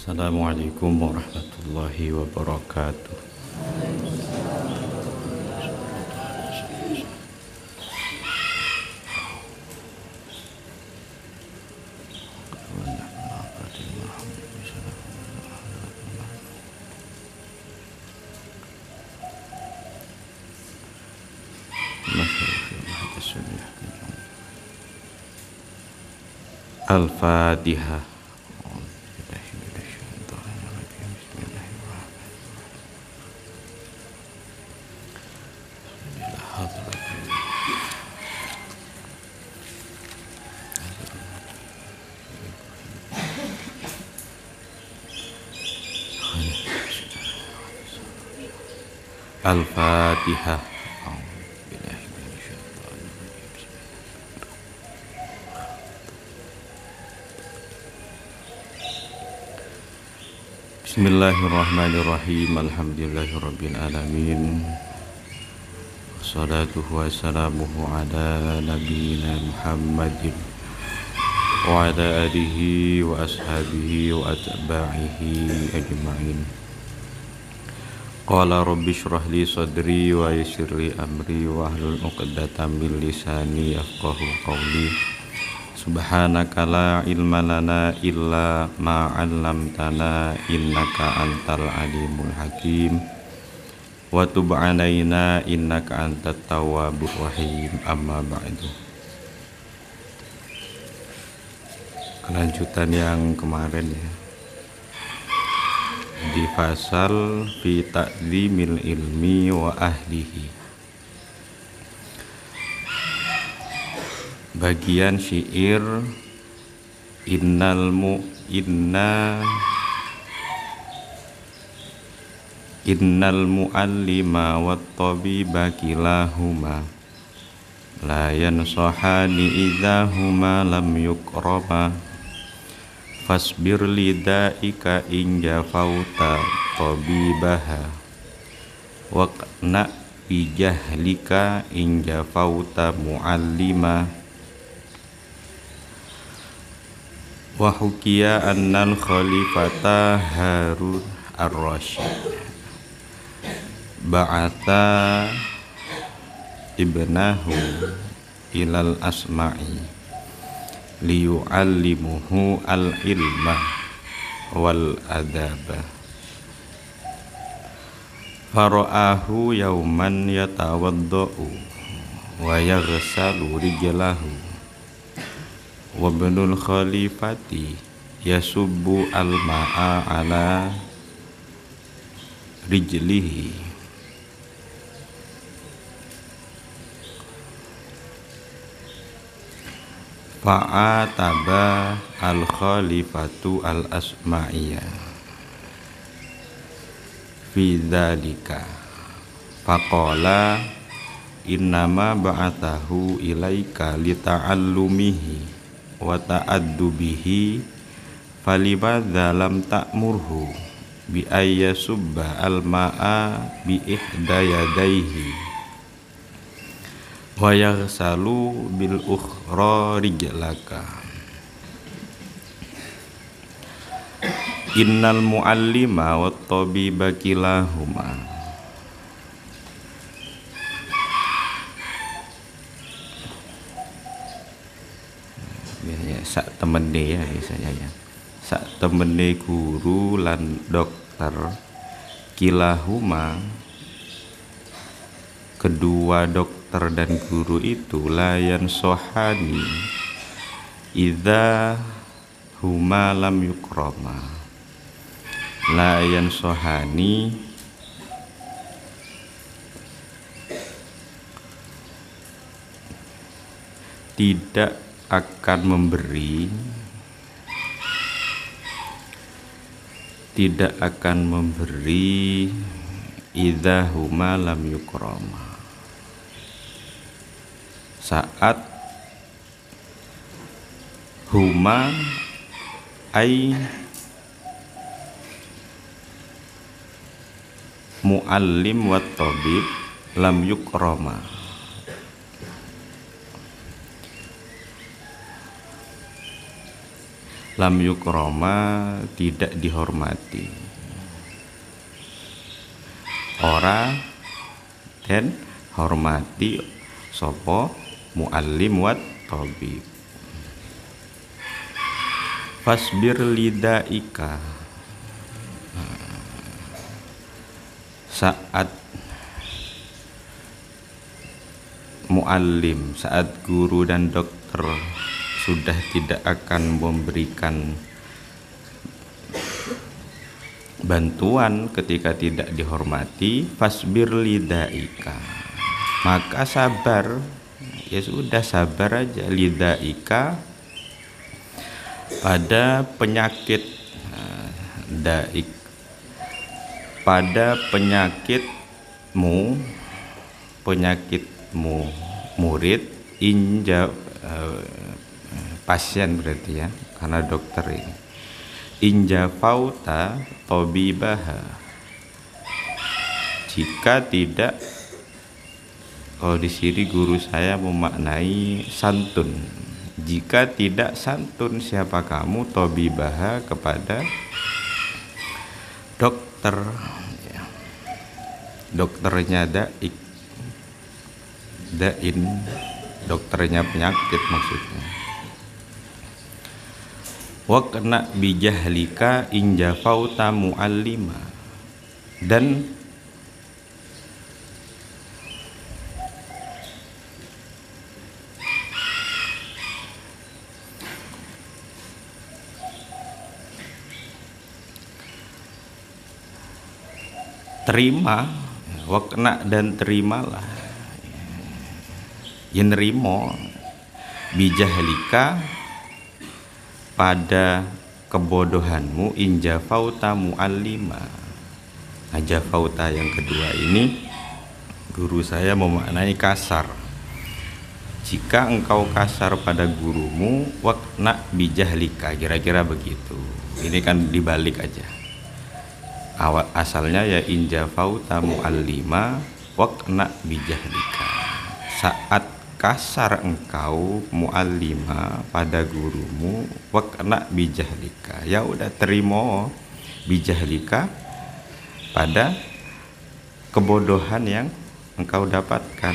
Assalamualaikum warahmatullahi wabarakatuh. Al-Fatihah. Al-Fatihah. Bismillahirrahmanirrahim. Alhamdulillahirabbil alamin. Wassalatu wassalamuhu ala nabiyyina Muhammadin wa ala alihi wa ashabihi wa atba'ihi ajma'in. Qala rabbi shrah li sadri wa yassir li amri wa hlul 'uqdatam min lisani yafqahu qawli. Subhanaka la ilma lana illa ma 'allamtana innaka antal alimul hakim wa tub 'alaina innaka antat tawwabur rahim. Amma ba'du. Kelanjutan yang kemarin ya, di fasal fi ta'zimil ilmi wa ahlihi. Bagian syair innal muallima wat tabiba kilahuma la yansahani idza huma lam yukrama fasbir lidaika in jafauta tabibaha waqna bijahlika in jafauta muallima. Wa hukiya annal khalifata Harun ar-Rasyid ba'atha ibnahu ilal asma'i liyu'allimuhu al-ilma wal adaba. Fara'ahu yawman yatawadda'u wa yaghsalu rijlahu wa ibnul khalifati yasubbu al-ma'a ala rijlihi fa'ataba al-khalifatu al-asma'iyah fi dzalika faqala innama ba'athahu ilaika lita'allumihi wa ta'addubihi falimadza lam ta'murhu bi ayyasubba al-ma'a bi ihda yadayhi wa yaghsalu bil ukhra rijlaka. Innal muallima wat tabiba kilahuma sak temene ya biasanya ya, sak temene guru lan dokter kilahuma kedua dokter dan guru itu layan sohani idza huma lam yukrama. Layan sohani tidak akan memberi, tidak akan memberi idza huma lam yukrama, saat huma ay muallim wat tabib lam yukrama. lam yukroma, tidak dihormati, ora dan hormati sopo muallim wat tabib. Fasbir lidaika, saat muallim, saat guru dan dokter sudah tidak akan memberikan bantuan ketika tidak dihormati, fasbir lidaika, maka sabar, ya sudah sabar aja, lidaika, pada penyakit daik, pada penyakitmu murid, pasien berarti ya, karena dokter ini. Inja fauta tabibaha, jika tidak, kalau di sini guru saya memaknai santun, jika tidak santun siapa kamu tabibaha, kepada dokter, dokternya dain, dokternya penyakit maksudnya. Wa kena bijahlika injafauta muallima, dan terima, wakna dan terimalah, ya nerimo, bijahlika, pada kebodohanmu, injafauta muallima. Nah, jafauta yang kedua ini guru saya memaknai kasar, jika engkau kasar pada gurumu, wakna bijahlika, kira-kira begitu. Ini kan dibalik aja, awal asalnya ya injafauta muallima wakna bijahlika, saat kasar engkau muallima pada gurumu, wakna bijahlika, ya udah terima bijahlika, pada kebodohan yang engkau dapatkan.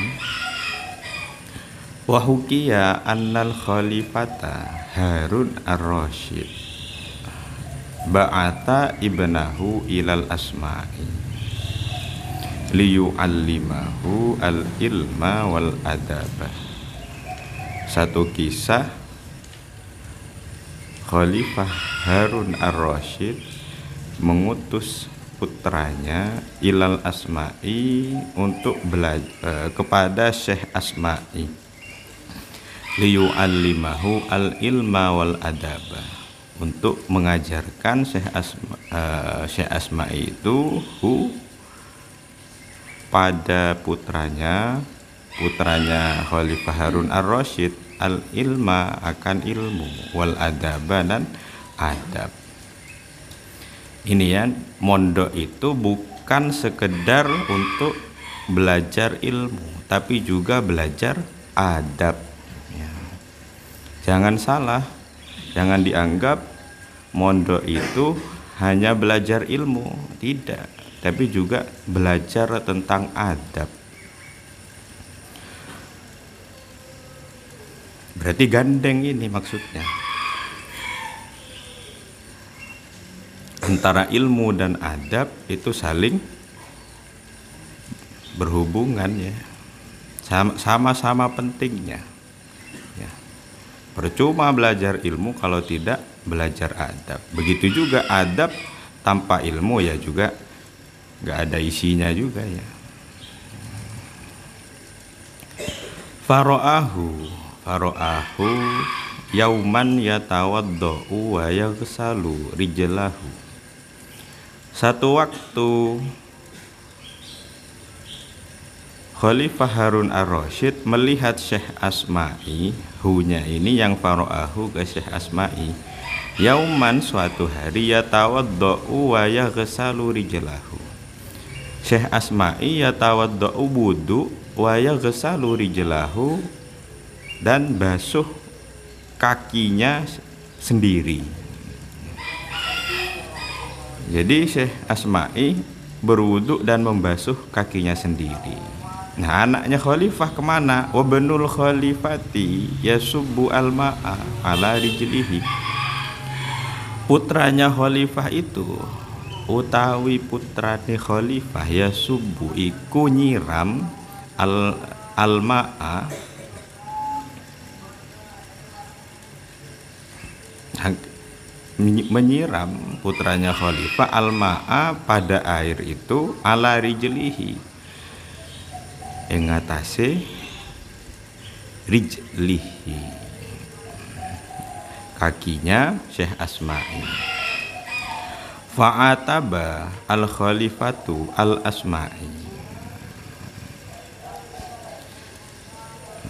Wahukiya annal khalifata Harun ar-Rasyid ba'ata ibnahu ilal asma'i liyu'allimahu al-ilma wal adabah. Satu kisah, Khalifah Harun ar-Rasyid mengutus putranya ilal asma'i, untuk belajar kepada Syekh Asma'i, liyu'allimahu al-ilma wal adabah, untuk mengajarkan Syekh Asma'i itu pada putranya Khalifah Harun ar-Rasyid, al-ilma, akan ilmu, wal adaba, dan adab. Ini ya, mondok itu bukan sekedar untuk belajar ilmu, tapi juga belajar adab ya. Jangan salah, jangan dianggap mondok itu hanya belajar ilmu, tidak, tapi juga belajar tentang adab. Berarti gandeng ini maksudnya, antara ilmu dan adab itu saling berhubungan ya, sama-sama pentingnya ya. Percuma belajar ilmu kalau tidak belajar adab. Begitu juga adab tanpa ilmu ya juga nggak ada isinya juga ya. Faro'ahu yauman yatawaddau wa yaghsalu rijlahu. Satu waktu Khalifah Harun ar-Rasyid melihat Syekh Asma'i, hunya ini yang faro'ahu ke Syekh Asma'i, yauman, suatu hari, yatawaddau wa yaghsalu rijlahu. Syekh Asma'i yatawaddau, wudu, wa yaghsalu rijlahu, dan basuh kakinya sendiri. Jadi Syekh Asma'i berwudu dan membasuh kakinya sendiri. Nah, anaknya khalifah kemana? Wabnul khalifati yasubbu al-ma'a ala rijlihi. Putranya khalifah itu utawi putrane khalifah yasubbu iku nyiram al-ma'a menyiram putranya khalifah al-ma'a pada air itu ala rijlihi ing atase rijlihi kakinya Syekh Asma'i. Fa'ataba al-khalifatu al-Asma'i.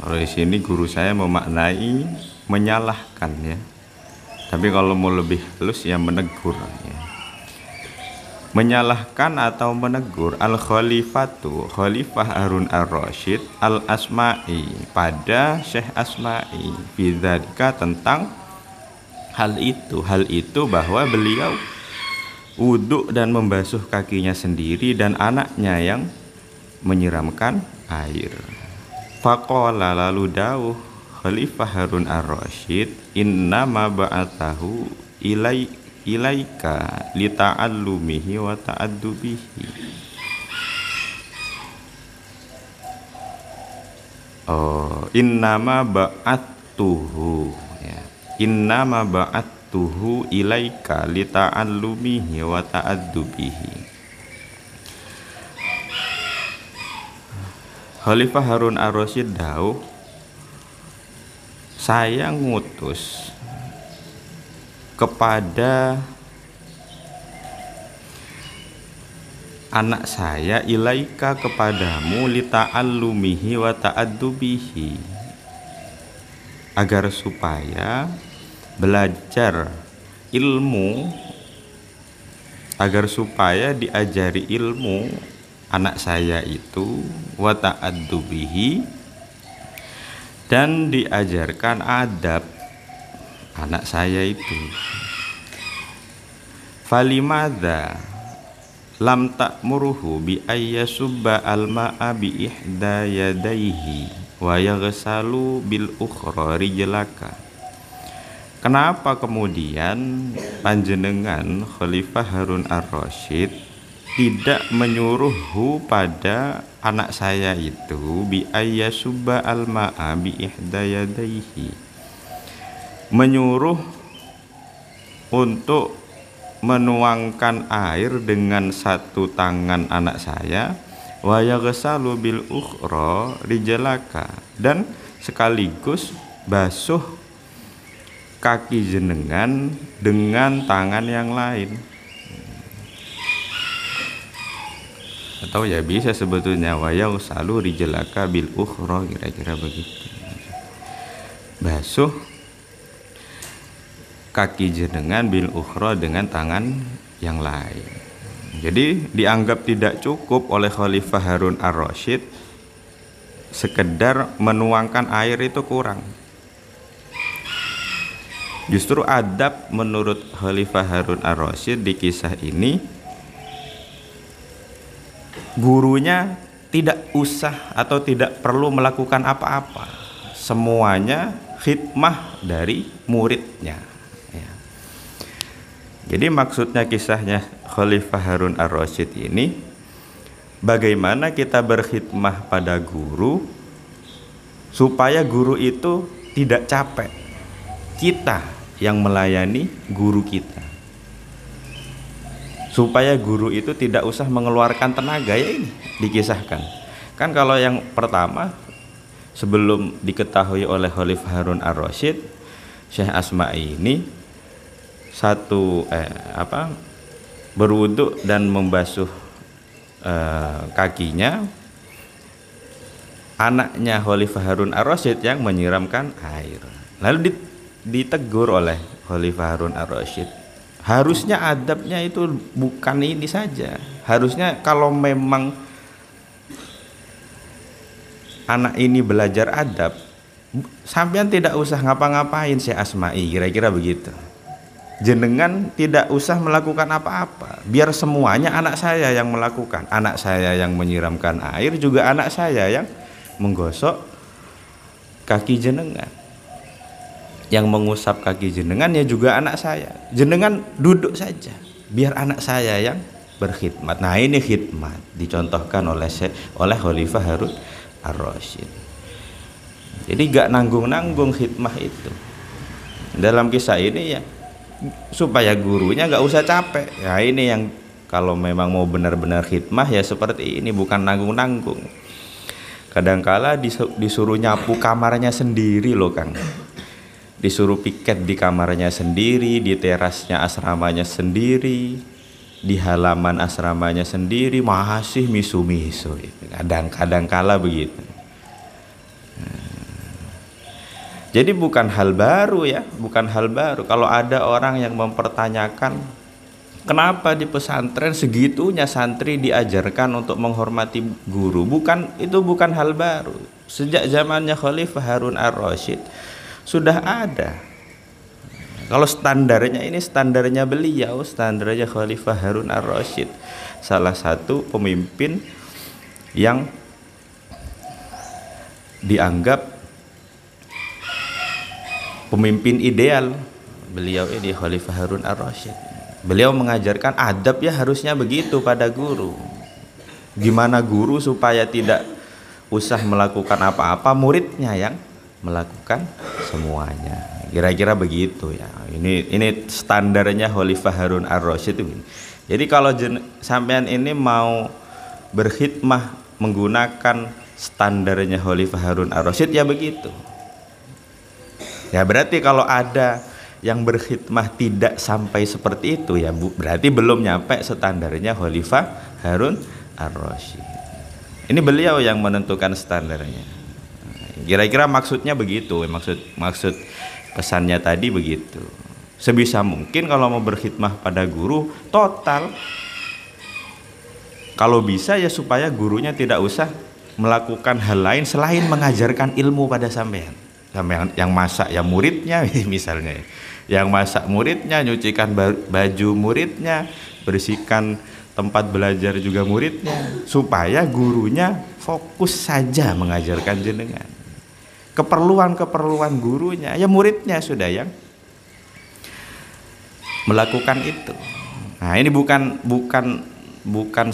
Kalau di sini guru saya memaknai menyalahkan ya. Tapi kalau mau lebih halus ya menegur ya. Menyalahkan atau menegur al-khalifatu Khalifah Harun ar-Rasyid al-Asma'i pada Syekh Asma'i bidzalika tentang hal itu bahwa beliau wudhu dan membasuh kakinya sendiri dan anaknya yang menyiramkan air. Faqala lalu dawuh Khalifah Harun ar-Rasyid innama ba'atahu ilaika lita'allumihi wa ta'addubihi. Innama ba'attuhu ya. Innama ba'attuhu ilaika lita'allumihi wa ta'addubihi. Khalifah Harun ar-Rasyid dawuh, saya ngutus kepada anak saya ilaika kepadamu lita'allumihi wa ta'addubihi agar supaya belajar ilmu, agar supaya diajari ilmu anak saya itu wa ta'addubihi dan diajarkan adab anak saya itu. Falimadza lam ta'muruhu bi ayyasubba al-ma'a bi ihda yadayhi wa yaghsalu bil ukhra rijlaka. Kenapa kemudian panjenengan Khalifah Harun ar-Rasyid tidak menyuruhhu pada anak saya itu bi ayyasubba al-ma'a bi ihda yadayhi, menyuruh untuk menuangkan air dengan satu tangan anak saya wa yaghsalu bil ukhra rijlaka dan sekaligus basuh kaki jenengan dengan tangan yang lain. Atau ya bisa sebetulnya wa yaghsalu rijlaka bil ukhra, kira-kira begitu. Basuh kaki jenengan bil ukhra dengan tangan yang lain. Jadi dianggap tidak cukup oleh Khalifah Harun ar-Rasyid sekedar menuangkan air itu kurang. Justru adab menurut Khalifah Harun ar-Rasyid di kisah ini, gurunya tidak usah atau tidak perlu melakukan apa-apa, semuanya khidmah dari muridnya ya. Jadi maksudnya kisahnya Khalifah Harun ar-Rasyid ini, bagaimana kita berkhidmah pada guru supaya guru itu tidak capek, kita yang melayani guru kita, supaya guru itu tidak usah mengeluarkan tenaga. Ya ini dikisahkan kan. Kalau yang pertama, sebelum diketahui oleh Khalifah Harun ar-Rasyid, Syekh Asma'i ini berwudu dan membasuh kakinya, anaknya Khalifah Harun ar-Rasyid yang menyiramkan air. Lalu ditegur oleh Khalifah Harun ar-Rasyid, harusnya adabnya itu bukan ini saja. Harusnya kalau memang anak ini belajar adab, sampean tidak usah ngapa-ngapain Syekh Asma'i, kira-kira begitu. jenengan tidak usah melakukan apa-apa, biar semuanya anak saya yang melakukan. Anak saya yang menyiramkan air, juga anak saya yang menggosok kaki jenengan, yang mengusap kaki jenengan ya juga anak saya. Jenengan duduk saja, biar anak saya yang berkhidmat. Nah ini khidmat dicontohkan oleh Khalifah Harun Ar-Rasyid. Jadi gak nanggung-nanggung khidmah itu. Dalam kisah ini ya supaya gurunya gak usah capek. Ya ini yang kalau memang mau benar-benar khidmah ya seperti ini, bukan nanggung-nanggung. Kadangkala disuruh nyapu kamarnya sendiri loh Kang, disuruh piket di kamarnya sendiri, di terasnya asramanya sendiri, di halaman asramanya sendiri, masih misu-misu. Kadang-kala begitu. Jadi bukan hal baru ya, bukan hal baru. Kalau ada orang yang mempertanyakan kenapa di pesantren segitunya santri diajarkan untuk menghormati guru, itu bukan hal baru. Sejak zamannya Khalifah Harun Ar-Rasyid sudah ada. Kalau standarnya ini standarnya beliau, standarnya Khalifah Harun Ar-Rasyid, salah satu pemimpin yang dianggap pemimpin ideal. Beliau ini Khalifah Harun Ar-Rasyid. Beliau mengajarkan adab ya harusnya begitu pada guru. Gimana guru supaya tidak usah melakukan apa-apa, muridnya yang melakukan semuanya. Kira-kira begitu ya. Ini standarnya Khalifah Harun Ar-Rasyid itu. Jadi kalau sampean ini mau berkhidmah menggunakan standarnya Khalifah Harun Ar-Rasyid ya begitu. Ya berarti kalau ada yang berkhidmah tidak sampai seperti itu ya berarti belum nyampe standarnya Khalifah Harun Ar-Rasyid. Ini beliau yang menentukan standarnya. Kira-kira maksudnya begitu, maksud pesannya tadi begitu. Sebisa mungkin kalau mau berkhidmah pada guru total, kalau bisa ya supaya gurunya tidak usah melakukan hal lain selain mengajarkan ilmu pada sampean. Yang masak ya muridnya misalnya, yang masak muridnya, nyucikan baju muridnya, bersihkan tempat belajar juga muridnya, supaya gurunya fokus saja mengajarkan jenengan. Keperluan gurunya ya muridnya sudah yang melakukan itu. Nah ini bukan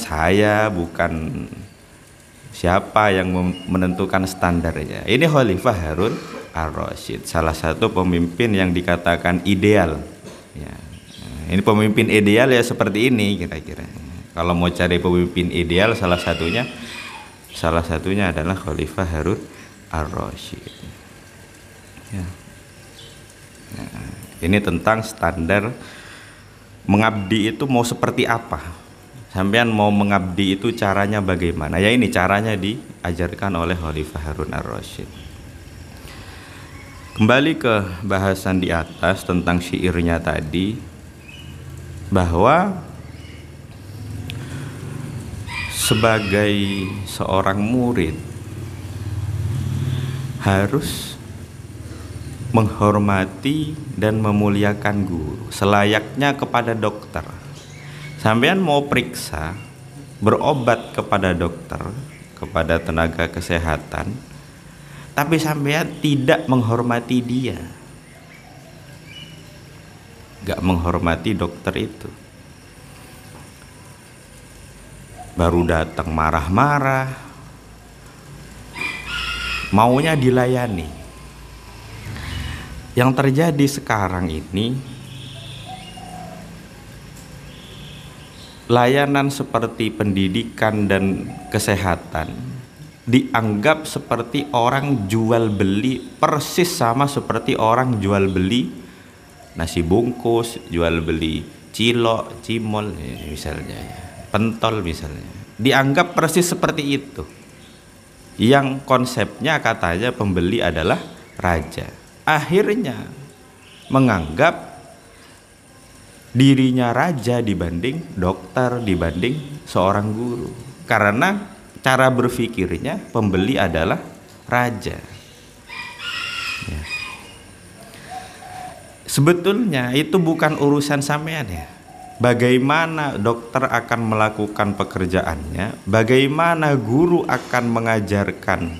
saya, bukan siapa yang menentukan standarnya. Ini Khalifah Harun Ar-Rasyid, salah satu pemimpin yang dikatakan ideal ya. Ini pemimpin ideal ya seperti ini kira-kira. Kalau mau cari pemimpin ideal salah satunya adalah Khalifah Harun Ar-Rasyid ya. Nah, ini tentang standar mengabdi itu mau seperti apa. Sampean mau mengabdi itu caranya bagaimana? Ya ini caranya diajarkan oleh Khalifah Harun Ar-Rasyid. Kembali ke bahasan di atas tentang syairnya tadi, bahwa sebagai seorang murid harus menghormati dan memuliakan guru selayaknya kepada dokter. Sampean mau periksa, berobat kepada dokter, kepada tenaga kesehatan, tapi sampean tidak menghormati dia, gak menghormati dokter itu, baru datang marah-marah, maunya dilayani. Yang terjadi sekarang ini, layanan seperti pendidikan dan kesehatan dianggap seperti orang jual beli, persis sama seperti orang jual beli nasi bungkus, jual beli cilok, cimol misalnya, pentol misalnya. Dianggap persis seperti itu. Yang konsepnya katanya pembeli adalah raja. Akhirnya menganggap dirinya raja dibanding dokter, dibanding seorang guru. Karena cara berpikirnya pembeli adalah raja ya. Sebetulnya itu bukan urusan sampean ya. Bagaimana dokter akan melakukan pekerjaannya, bagaimana guru akan mengajarkan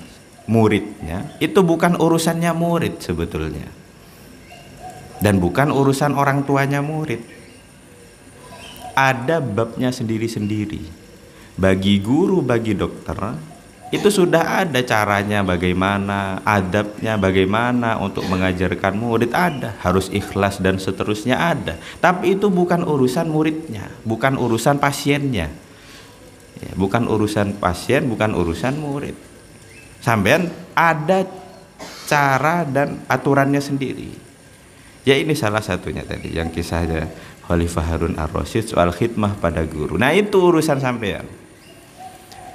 muridnya, itu bukan urusannya murid sebetulnya. Dan bukan urusan orang tuanya murid. Ada babnya sendiri-sendiri. Bagi guru, bagi dokter, itu sudah ada caranya bagaimana, adabnya bagaimana untuk mengajarkan murid, ada, harus ikhlas dan seterusnya ada. Tapi itu bukan urusan muridnya, bukan urusan pasiennya ya, bukan urusan pasien, bukan urusan murid. Sampean ada cara dan aturannya sendiri ya. Ini salah satunya tadi yang kisahnya Khalifah Harun Ar-Rasyid soal khidmah pada guru. Nah itu urusan sampean,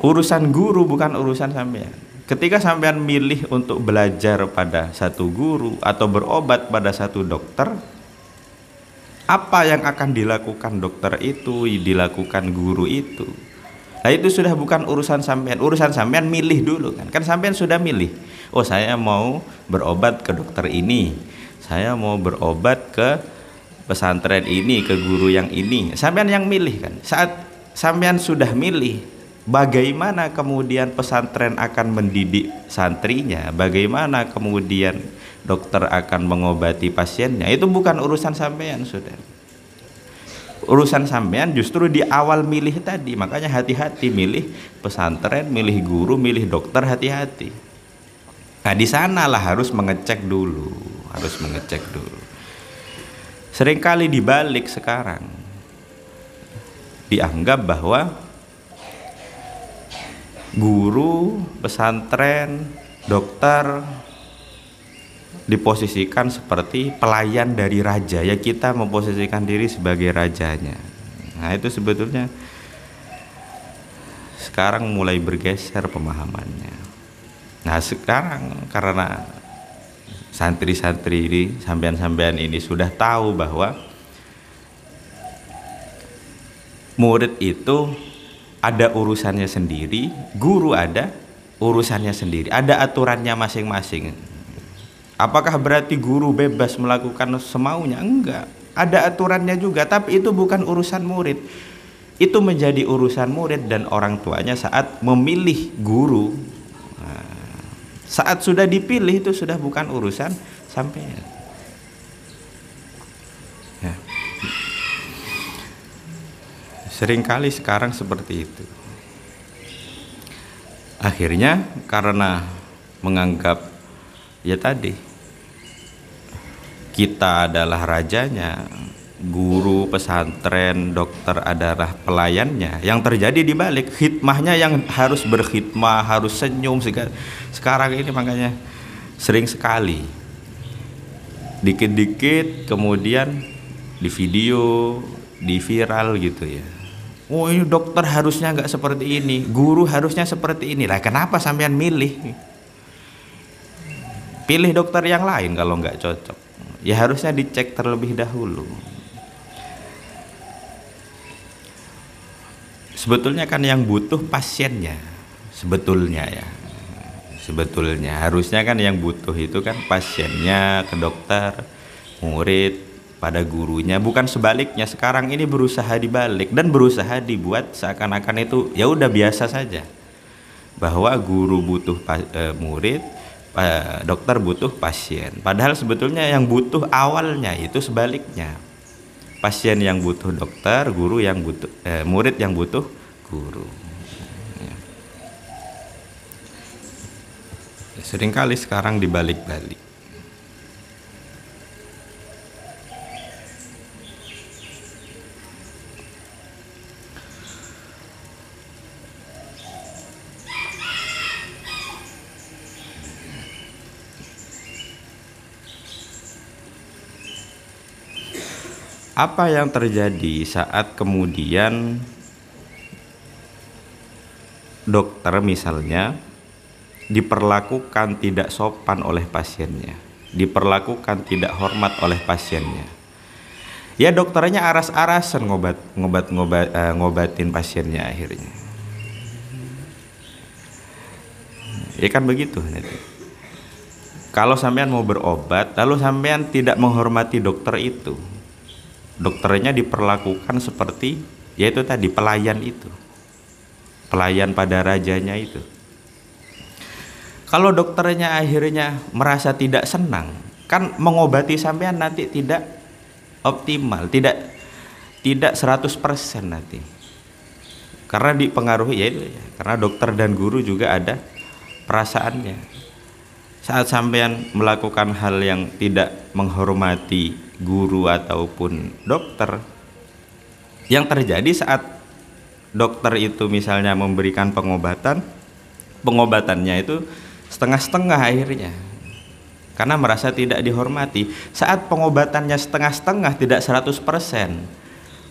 urusan guru, bukan urusan sampean. Ketika sampean milih untuk belajar pada satu guru atau berobat pada satu dokter, apa yang akan dilakukan dokter itu, dilakukan guru itu. Nah itu sudah bukan urusan sampean. Urusan sampean milih dulu kan. Kan sampean sudah milih. Oh saya mau berobat ke dokter ini, saya mau berobat ke pesantren ini, ke guru yang ini. Sampean yang milih kan. Saat sampean sudah milih, bagaimana kemudian pesantren akan mendidik santrinya, bagaimana kemudian dokter akan mengobati pasiennya, itu bukan urusan sampean sudah. Urusan sampean justru di awal milih tadi. Makanya hati-hati milih pesantren, milih guru, milih dokter, hati-hati. Nah di sanalah harus mengecek dulu, harus mengecek dulu. Seringkali dibalik sekarang, dianggap bahwa guru, pesantren, dokter diposisikan seperti pelayan dari raja ya, kita memposisikan diri sebagai rajanya. Nah itu sebetulnya sekarang mulai bergeser pemahamannya. Nah sekarang karena santri-santri ini, sampean-sampean ini sudah tahu bahwa murid itu ada urusannya sendiri, guru ada urusannya sendiri, ada aturannya masing-masing. Apakah berarti guru bebas melakukan semaunya? Enggak, ada aturannya juga, tapi itu bukan urusan murid. Itu menjadi urusan murid dan orang tuanya saat memilih guru. Nah, saat sudah dipilih itu sudah bukan urusan sampean. Ya. Seringkali sekarang seperti itu. Akhirnya karena menganggap ya tadi kita adalah rajanya, guru, pesantren, dokter adalah pelayannya. Yang terjadi di balik khidmahnya yang harus berkhidmah, harus senyum. Sekarang ini makanya sering sekali dikit-dikit kemudian di video, di viral gitu ya. Oh ini dokter harusnya nggak seperti ini, guru harusnya seperti ini. Lah kenapa sampean milih? Pilih dokter yang lain kalau nggak cocok. Ya harusnya dicek terlebih dahulu. Sebetulnya kan yang butuh pasiennya, sebetulnya ya. Sebetulnya harusnya kan yang butuh itu kan pasiennya ke dokter, murid pada gurunya, bukan sebaliknya. Sekarang ini berusaha dibalik dan berusaha dibuat seakan-akan itu ya udah biasa saja. Bahwa guru butuh murid, dokter butuh pasien. Padahal sebetulnya yang butuh awalnya itu sebaliknya. Pasien yang butuh dokter, guru yang butuh murid yang butuh guru. Ya. Seringkali sekarang dibalik-balik. Apa yang terjadi saat kemudian dokter misalnya diperlakukan tidak sopan oleh pasiennya, diperlakukan tidak hormat oleh pasiennya? Ya dokternya aras-arasan ngobatin pasiennya akhirnya. Ya kan begitu nanti. Kalau sampean mau berobat, lalu sampean tidak menghormati dokter itu, dokternya diperlakukan seperti, yaitu tadi pelayan itu, pelayan pada rajanya itu. Kalau dokternya akhirnya merasa tidak senang, kan mengobati sampean nanti tidak optimal, tidak 100% nanti. Karena dipengaruhi ya, karena dokter dan guru juga ada perasaannya. Saat sampean melakukan hal yang tidak menghormati guru ataupun dokter, yang terjadi saat dokter itu misalnya memberikan pengobatannya itu setengah-setengah akhirnya, karena merasa tidak dihormati. Saat pengobatannya setengah-setengah, tidak 100%,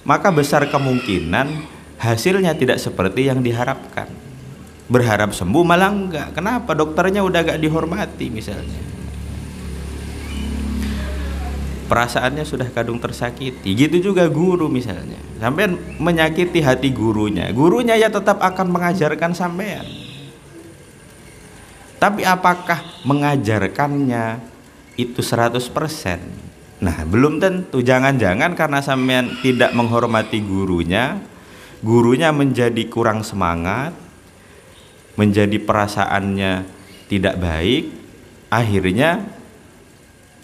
maka besar kemungkinan hasilnya tidak seperti yang diharapkan. Berharap sembuh malah enggak. Kenapa? Dokternya udah gak dihormati misalnya, perasaannya sudah kadung tersakiti. Gitu juga guru misalnya, sampean menyakiti hati gurunya ya tetap akan mengajarkan sampean. Tapi apakah mengajarkannya itu 100%? Nah, belum tentu. Jangan-jangan karena sampean tidak menghormati gurunya menjadi kurang semangat, menjadi perasaannya tidak baik, akhirnya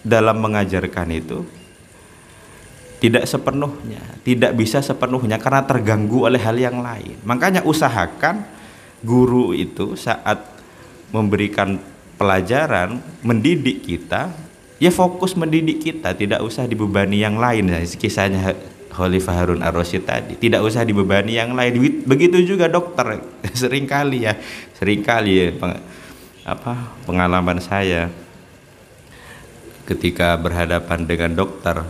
dalam mengajarkan itu tidak bisa sepenuhnya karena terganggu oleh hal yang lain. Makanya usahakan guru itu saat memberikan pelajaran, mendidik kita, ya fokus mendidik kita, tidak usah dibebani yang lain. Nah, kisahnya Khalifah Harun Ar-Rasyid tadi, tidak usah dibebani yang lain. Begitu juga dokter, seringkali ya pengalaman saya ketika berhadapan dengan dokter,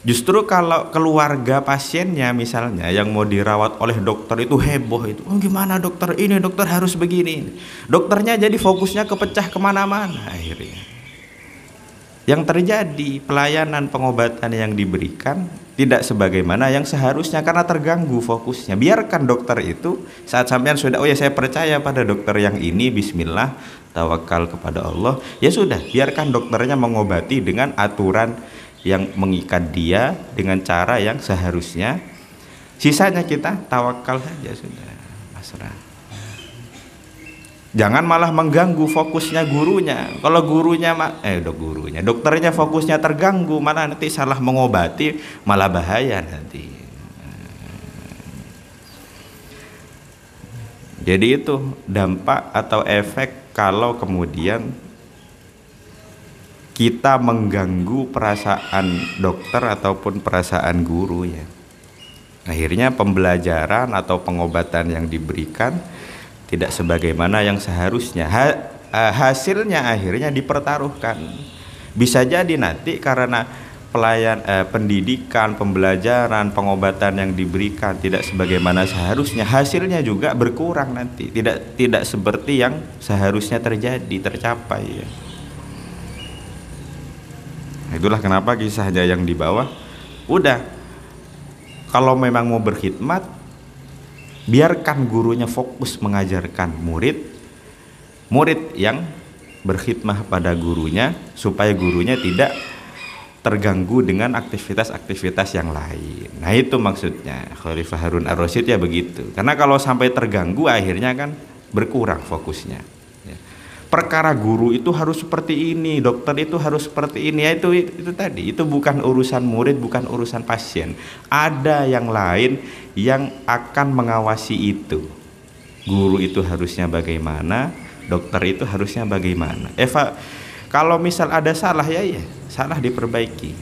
justru kalau keluarga pasiennya misalnya yang mau dirawat oleh dokter itu heboh itu, oh gimana dokter ini, dokter harus begini, dokternya jadi fokusnya kepecah kemana-mana. Akhirnya yang terjadi, pelayanan pengobatan yang diberikan tidak sebagaimana yang seharusnya karena terganggu fokusnya. Biarkan dokter itu, saat sampean sudah, oh ya saya percaya pada dokter yang ini, bismillah, tawakal kepada Allah, ya sudah, biarkan dokternya mengobati dengan aturan yang mengikat dia, dengan cara yang seharusnya. Sisanya kita tawakal saja, sudah pasrah. Jangan malah mengganggu fokusnya gurunya. Kalau dokternya fokusnya terganggu, malah nanti salah mengobati, malah bahaya nanti. Jadi itu dampak atau efek kalau kemudian kita mengganggu perasaan dokter ataupun perasaan guru ya. Akhirnya pembelajaran atau pengobatan yang diberikan tidak sebagaimana yang seharusnya. Hasilnya akhirnya dipertaruhkan. Bisa jadi nanti karena pendidikan, pembelajaran, pengobatan yang diberikan tidak sebagaimana seharusnya, hasilnya juga berkurang nanti. Tidak seperti yang seharusnya tercapai ya. Itulah kenapa kisahnya yang di bawah, udah, kalau memang mau berkhidmat, biarkan gurunya fokus mengajarkan murid yang berkhidmah pada gurunya, supaya gurunya tidak terganggu dengan aktivitas-aktivitas yang lain. Nah itu maksudnya Khalifah Harun Ar-Rasyid ya begitu. Karena kalau sampai terganggu akhirnya kan berkurang fokusnya. Perkara guru itu harus seperti ini, dokter itu harus seperti ini, ya itu tadi, itu bukan urusan murid, bukan urusan pasien. Ada yang lain yang akan mengawasi itu. Guru itu harusnya bagaimana, dokter itu harusnya bagaimana. Kalau misal ada salah ya salah diperbaiki.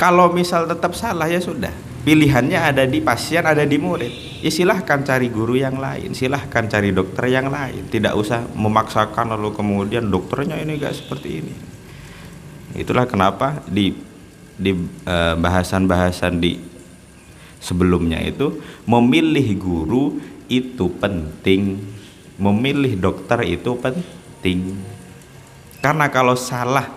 Kalau misal tetap salah ya sudah, pilihannya ada di pasien, ada di murid. Ya silahkan cari guru yang lain, silahkan cari dokter yang lain. Tidak usah memaksakan lalu kemudian dokternya ini gak seperti ini. Itulah kenapa di bahasan-bahasan di sebelumnya itu, memilih guru itu penting, memilih dokter itu penting. Karena kalau salah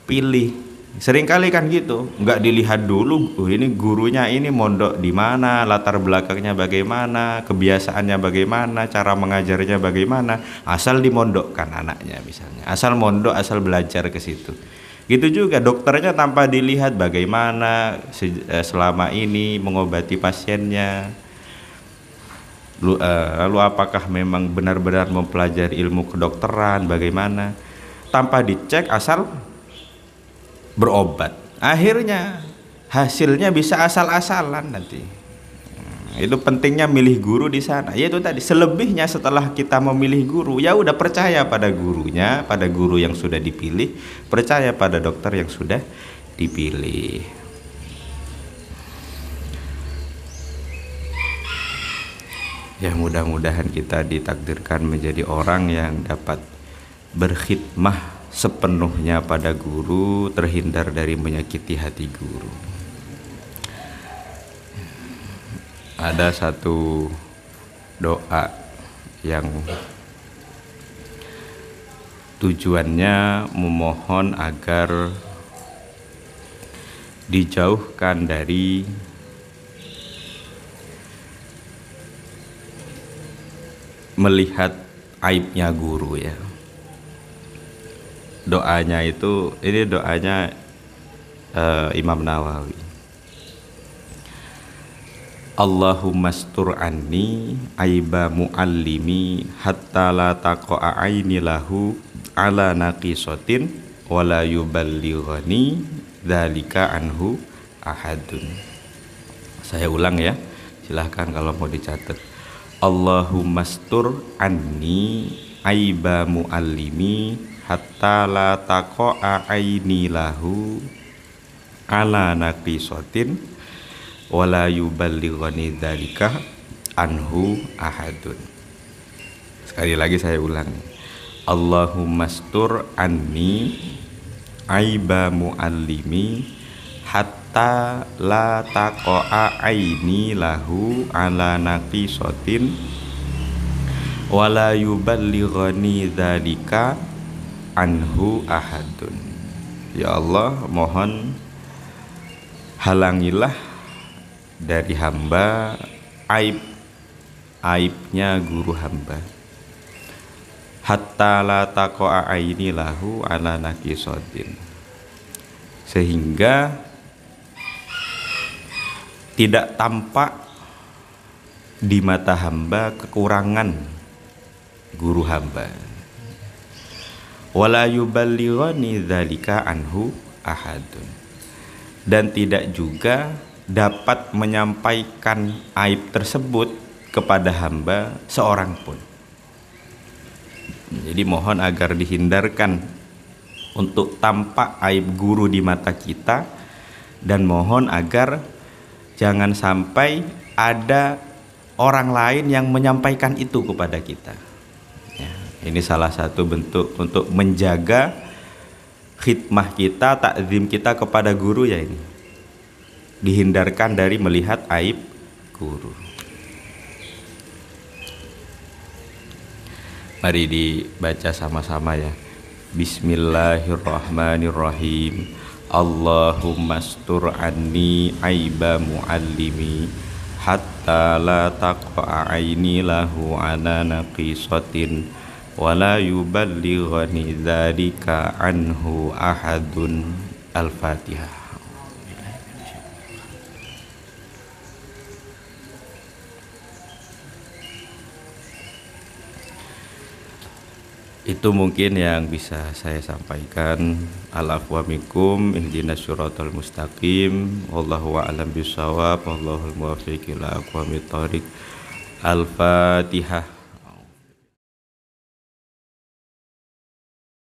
pilih Seringkali kan gitu, nggak dilihat dulu, ini gurunya ini mondok di mana, latar belakangnya bagaimana, kebiasaannya bagaimana, cara mengajarnya bagaimana, asal dimondokkan anaknya misalnya, asal mondok, asal belajar ke situ. Gitu juga dokternya tanpa dilihat bagaimana selama ini mengobati pasiennya, lalu apakah memang benar-benar mempelajari ilmu kedokteran, bagaimana, tanpa dicek asal berobat, akhirnya hasilnya bisa asal-asalan nanti. Itu pentingnya milih guru di sana. Ya itu tadi, selebihnya setelah kita memilih guru, ya udah percaya pada gurunya, pada guru yang sudah dipilih, percaya pada dokter yang sudah dipilih. Ya mudah-mudahan kita ditakdirkan menjadi orang yang dapat berkhidmah sepenuhnya pada guru, terhindar dari menyakiti hati guru. Ada satu doa yang tujuannya memohon agar dijauhkan dari melihat aibnya guru ya. Doanya itu, ini doanya Imam Nawawi. Allahumma astur anni aiba muallimi hatta la taqa'a aini lahu ala naqisatin wala yuballighani dzalika anhu ahadun. Saya ulang ya, silahkan kalau mau dicatat. Allahumma astur anni aiba muallimi hatta la taqa'a aini lahu ala naqisatin wala yuballighani dzalika anhu ahadun. Sekali lagi saya ulang. Allahumma astur anni aiba muallimi hatta la taqa'a aini lahu ala naqisatin wala yuballighani dzalika anhu ahadun. Ya Allah, mohon halangilah dari hamba aibnya guru hamba, hatta la taqa'a aini lahu ala naqisatin, sehingga tidak tampak di mata hamba kekurangan guru hamba, wala yuballighani dzalika anhu ahadun, dan tidak juga dapat menyampaikan aib tersebut kepada hamba seorang pun. Jadi mohon agar dihindarkan untuk tampak aib guru di mata kita, dan mohon agar jangan sampai ada orang lain yang menyampaikan itu kepada kita ya, ini salah satu bentuk untuk menjaga khidmah kita, takzim kita kepada guru ya, ini dihindarkan dari melihat aib guru. Mari dibaca sama-sama ya. Bismillahirrahmanirrahim. Allahumma astur anni aiba muallimi hatta la taqa'a aini lahu ala naqisatin wa la yuballighani dzalika anhu ahadun. Al-Fatihah. Itu mungkin yang bisa saya sampaikan. Al-afwa minkum, ihdinas syiratal mustaqim, wallahu a'lam bishawab, wallahul muwaffiq ila aqwamit thoriq. Al-Fatihah.